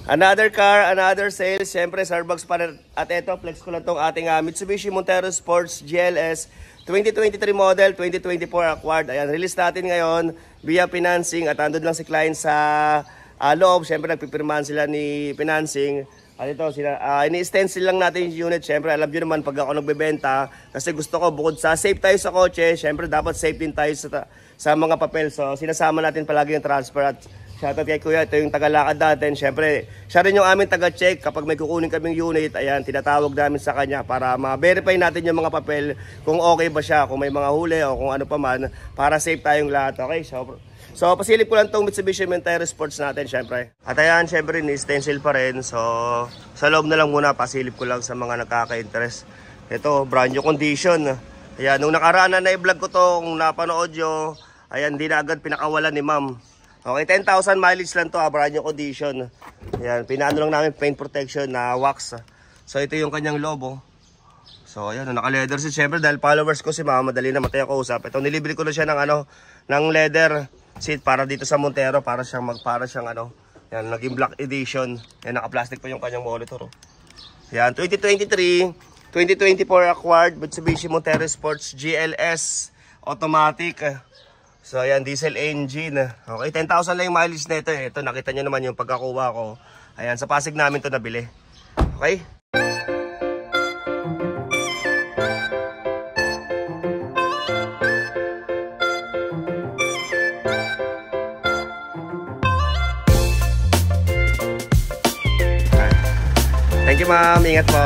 Another car, another sales. Siyempre, Starbucks pa rin. At ito, flex ko lang itong ating Mitsubishi Montero Sports GLS 2023 model, 2024 acquired. Ayan, release natin ngayon via financing. At andun lang si client sa loob. Siyempre, nagpipirmahan sila ni financing. At ito, ini-stencil lang natin yung unit. Siyempre, alam nyo naman pag ako nagbebenta. Kasi gusto ko, bukod sa safe tayo sa kotse, siyempre, dapat safe din tayo sa mga papel. So, sinasama natin palagi yung transfer. At shoutout kay Kuya, ito yung tagalakad natin. Siyempre, siya rin yung aming taga-check. Kapag may kukunin kaming unit, ayan, tinatawag namin sa kanya para ma-verify natin yung mga papel kung okay ba siya, kung may mga huli o kung ano pa man, para safe tayong lahat. Okay, so pasilip ko lang itong Mitsubishi Montero Sports natin, siyempre. At ayan, siyempre, ni-stencil pa rin. So, sa loob na lang muna, pasilip ko lang sa mga nakaka-interest. Ito, brand new condition. Ayan, nung nakaraan na i-vlog ko to, kung napanood nyo, ayan, di na agad pinakawalan ni ma'am. Okay, 10,000 mileage lang to, brand new condition. Ayan, pinaano lang namin paint protection na wax. So, ito yung kanyang lobo. So, ayan, naka-leather seat. Siyempre, dahil followers ko si mama, madali na matay ako usap. Ito, nilibre ko na siya ng, ng leather seat para dito sa Montero, para siyang yan, naging black edition. Yan, naka-plastic pa yung kanyang monitor. Yan, 2023, 2024 acquired Mitsubishi Montero Sports GLS automatic. So, ayan, diesel engine. Okay, 10,000 lang yung mileage na ito. Ito, nakita nyo naman yung pagkakuha ko. Ayan, sa Pasig namin ito nabili. Okay? Thank you, ma'am. Ingat po.